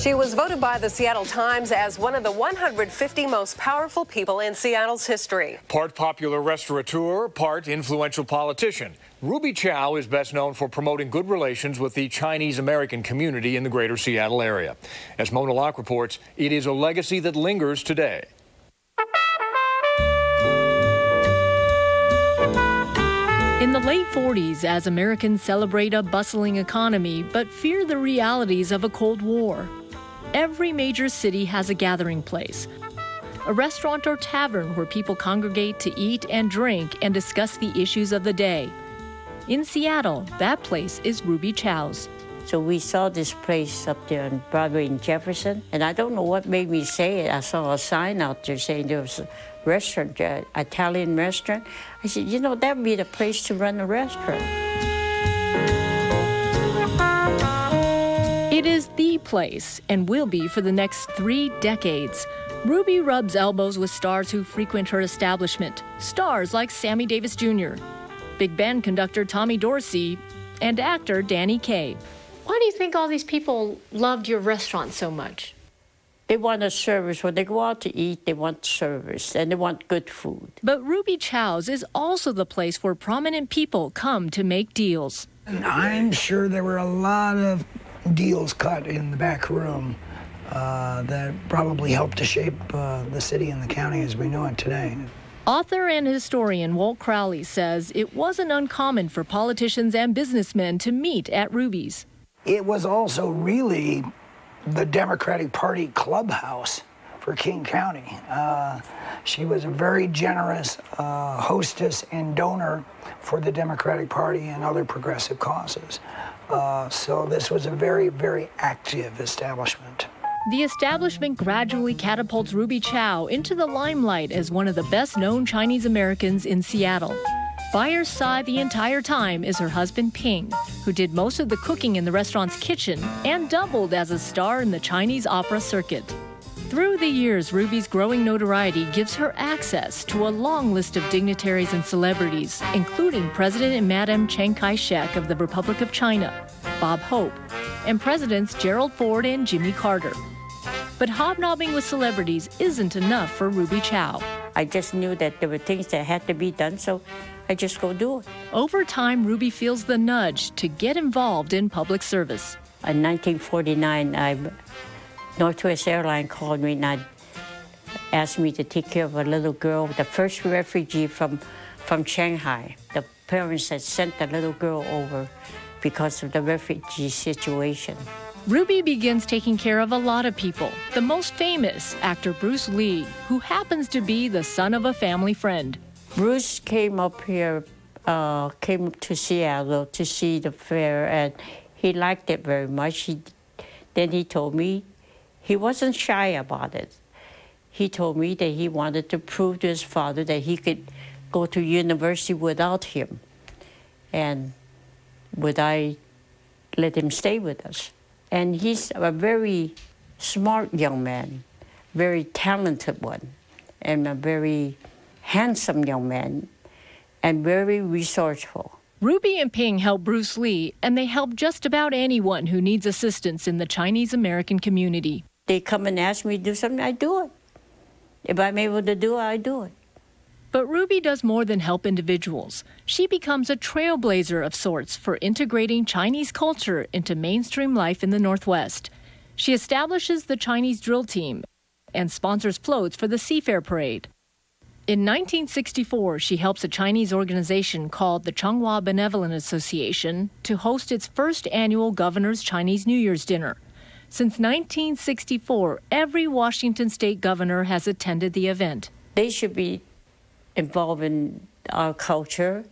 She was voted by the Seattle Times as one of the 150 most powerful people in Seattle's history. Part popular restaurateur, part influential politician. Ruby Chow is best known for promoting good relations with the Chinese American community in the greater Seattle area. As Mona Locke reports, it is a legacy that lingers today. In the late 40s, as Americans celebrate a bustling economy but fear the realities of a Cold War, every major city has a gathering place, a restaurant or tavern where people congregate to eat and drink and discuss the issues of the day. In Seattle, that place is Ruby Chow's. So we saw this place up there on Broadway and Jefferson, and I don't know what made me say it. I saw a sign out there saying there was a restaurant, an Italian restaurant. I said, you know, that would be the place to run a restaurant. It is the place and will be for the next 3 decades. Ruby rubs elbows with stars who frequent her establishment, stars like Sammy Davis Jr., big band conductor Tommy Dorsey, and actor Danny Kaye. Why do you think all these people loved your restaurant so much? They want a service. When they go out to eat, they want service, and they want good food. But Ruby Chow's is also the place where prominent people come to make deals. And I'm sure there were a lot of deals cut in the back room that probably helped to shape the city and the county as we know it today. Author and historian Walt Crowley says it wasn't uncommon for politicians and businessmen to meet at Ruby's. It was also really the Democratic Party clubhouse for King County. She was a very generous hostess and donor for the Democratic Party and other progressive causes. So this was a very, very active establishment. The establishment gradually catapults Ruby Chow into the limelight as one of the best-known Chinese Americans in Seattle. By her side the entire time is her husband Ping, who did most of the cooking in the restaurant's kitchen and doubled as a star in the Chinese opera circuit. Through the years, Ruby's growing notoriety gives her access to a long list of dignitaries and celebrities, including President and Madame Chiang Kai-shek of the Republic of China, Bob Hope, and Presidents Gerald Ford and Jimmy Carter. But hobnobbing with celebrities isn't enough for Ruby Chow. I just knew that there were things that had to be done, so I just go do it. Over time, Ruby feels the nudge to get involved in public service. In 1949, Northwest Airlines called me and asked me to take care of a little girl, the first refugee from Shanghai. The parents had sent the little girl over because of the refugee situation. Ruby begins taking care of a lot of people, the most famous, actor Bruce Lee, who happens to be the son of a family friend. Bruce came up here, came to Seattle to see the fair, and he liked it very much. Then he told me he wasn't shy about it. He told me that he wanted to prove to his father that he could go to university without him. And would I let him stay with us? And he's a very smart young man, very talented one, and a very handsome young man, and very resourceful. Ruby and Ping help Bruce Lee, and they help just about anyone who needs assistance in the Chinese American community. They come and ask me to do something, I do it. If I'm able to do it, I do it. But Ruby does more than help individuals. She becomes a trailblazer of sorts for integrating Chinese culture into mainstream life in the Northwest. She establishes the Chinese drill team and sponsors floats for the Seafair Parade. In 1964, she helps a Chinese organization called the Changhua Benevolent Association to host its first annual Governor's Chinese New Year's Dinner. Since 1964, every Washington state governor has attended the event. They should be involved in our culture.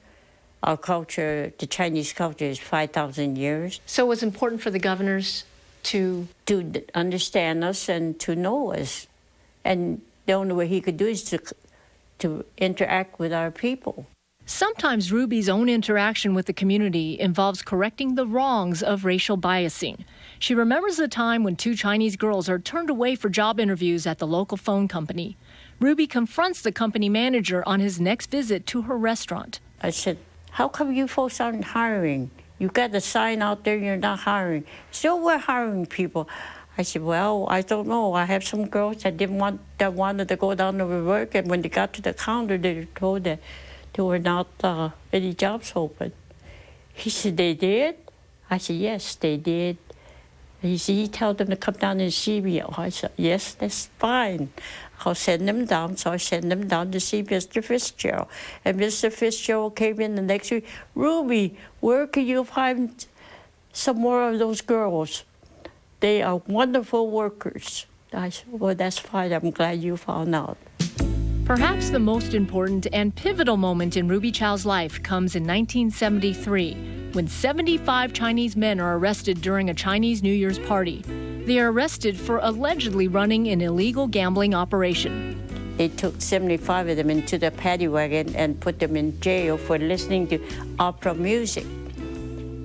Our culture, the Chinese culture, is 5,000 years. So it was important for the governors to understand us and to know us. And the only way he could do is to interact with our people. Sometimes Ruby's own interaction with the community involves correcting the wrongs of racial biasing. She remembers the time when 2 Chinese girls are turned away for job interviews at the local phone company. Ruby confronts the company manager on his next visit to her restaurant. I said, how come you folks aren't hiring? You got a sign out there, you're not hiring. Still, we're hiring people. I said, well, I don't know. I have some girls that wanted to go down to work, and when they got to the counter, they were told that there were not any jobs open. He said, they did? I said, yes, they did. He said, he told them to come down and see me. I said, yes, that's fine. I'll send them down. So I sent them down to see Mr. Fitzgerald. And Mr. Fitzgerald came in the next week. Ruby, where can you find some more of those girls? They are wonderful workers. I said, well, that's fine. I'm glad you found out. Perhaps the most important and pivotal moment in Ruby Chow's life comes in 1973, when 75 Chinese men are arrested during a Chinese New Year's party. They are arrested for allegedly running an illegal gambling operation. They took 75 of them into the paddy wagon and put them in jail for listening to opera music.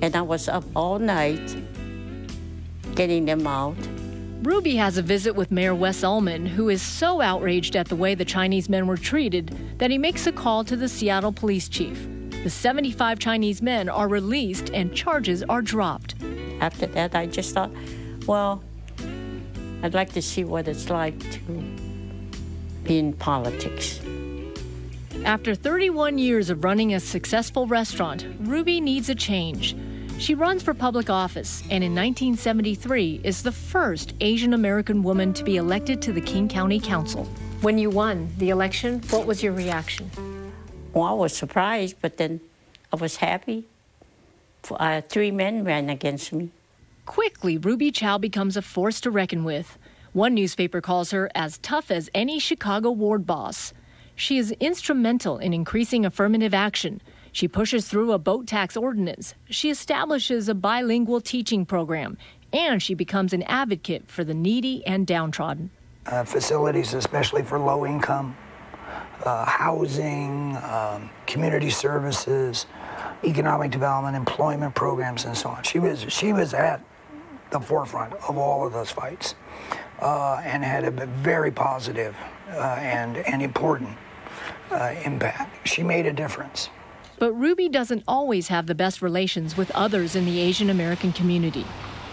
And I was up all night getting them out. Ruby has a visit with Mayor Wes Ullman, who is so outraged at the way the Chinese men were treated that he makes a call to the Seattle police chief. The 75 Chinese men are released and charges are dropped. After that, I just thought, well, I'd like to see what it's like to be in politics. After 31 years of running a successful restaurant, Ruby needs a change. She runs for public office, and in 1973 is the first Asian American woman to be elected to the King County Council. When you won the election, what was your reaction? Well, I was surprised, but then I was happy. 3 men ran against me. Quickly, Ruby Chow becomes a force to reckon with. One newspaper calls her as tough as any Chicago ward boss. She is instrumental in increasing affirmative action. She pushes through a boat tax ordinance. She establishes a bilingual teaching program, and she becomes an advocate for the needy and downtrodden. Facilities, especially for low income, housing, community services, economic development, employment programs, and so on. She was at the forefront of all of those fights, and had a very positive and important impact. She made a difference. But Ruby doesn't always have the best relations with others in the Asian American community.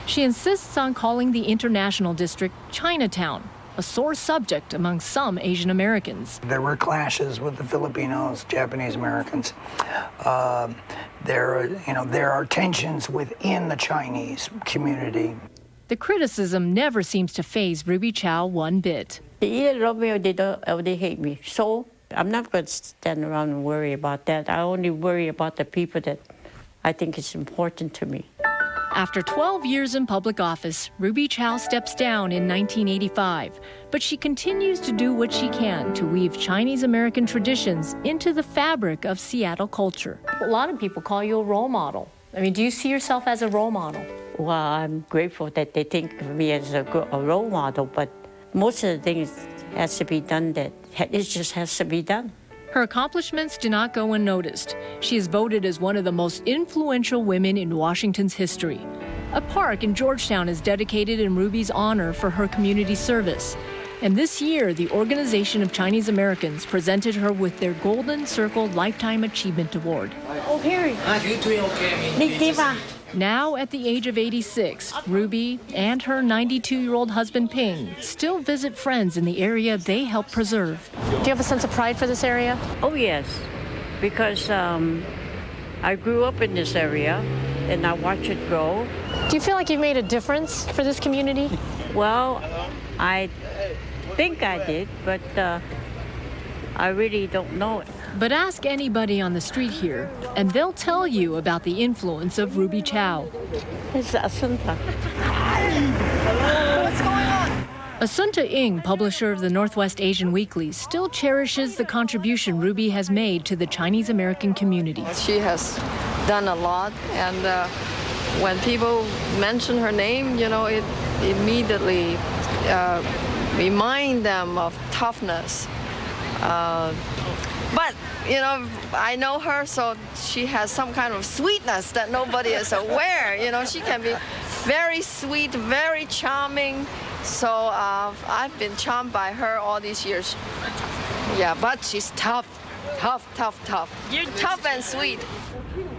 She insists on calling the International District Chinatown, a sore subject among some Asian Americans. There were clashes with the Filipinos, Japanese Americans. There are tensions within the Chinese community. The criticism never seems to faze Ruby Chow one bit. They either love me or they hate me. So I'm not going to stand around and worry about that. I only worry about the people that I think is important to me. After 12 years in public office, Ruby Chow steps down in 1985, but she continues to do what she can to weave Chinese American traditions into the fabric of Seattle culture. A lot of people call you a role model. I mean, do you see yourself as a role model? Well, I'm grateful that they think of me as a role model, but most of the things has to be done it just has to be done. Her accomplishments do not go unnoticed. She is voted as one of the most influential women in Washington's history. A park in Georgetown is dedicated in Ruby's honor for her community service. And this year, the Organization of Chinese Americans presented her with their Golden Circle Lifetime Achievement Award. Oh, Harry. You're doing okay. Now, at the age of 86, Ruby and her 92-year-old husband Ping still visit friends in the area they help preserve. Do you have a sense of pride for this area? Oh, yes, because I grew up in this area and I watched it grow. Do you feel like you've made a difference for this community? Well, I think I did, but I really don't know it. But ask anybody on the street here, and they'll tell you about the influence of Ruby Chow. It's Asunta. What's going on? Asunta Ng, publisher of the Northwest Asian Weekly, still cherishes the contribution Ruby has made to the Chinese American community. She has done a lot, and when people mention her name, it immediately remind them of toughness. But, I know her, so she has some kind of sweetness that nobody is aware. She can be very sweet, very charming. So I've been charmed by her all these years. Yeah, but she's tough. You're tough and sweet.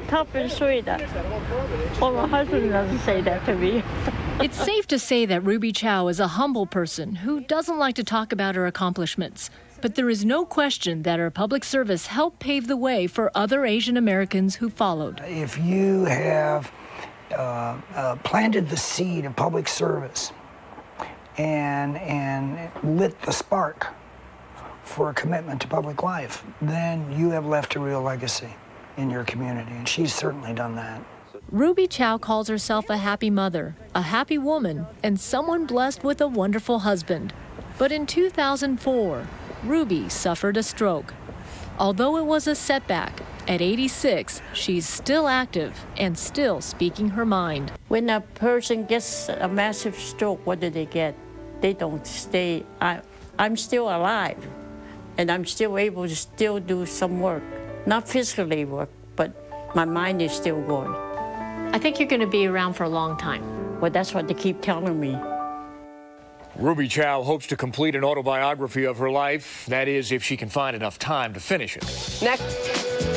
Tough and sweet. Well, my husband doesn't say that to me. It's safe to say that Ruby Chow is a humble person who doesn't like to talk about her accomplishments. But there is no question that her public service helped pave the way for other Asian Americans who followed. If you have planted the seed of public service and lit the spark for a commitment to public life, then you have left a real legacy in your community, and she's certainly done that. Ruby Chow calls herself a happy mother, a happy woman, and someone blessed with a wonderful husband. But in 2004, Ruby suffered a stroke. Although it was a setback, at 86, she's still active and still speaking her mind. When a person gets a massive stroke, what do they get? They don't stay. I'm still alive, and I'm still able to still do some work. Not physically work, but my mind is still going. I think you're going to be around for a long time. Well, that's what they keep telling me. Ruby Chow hopes to complete an autobiography of her life. That is, if she can find enough time to finish it. Next.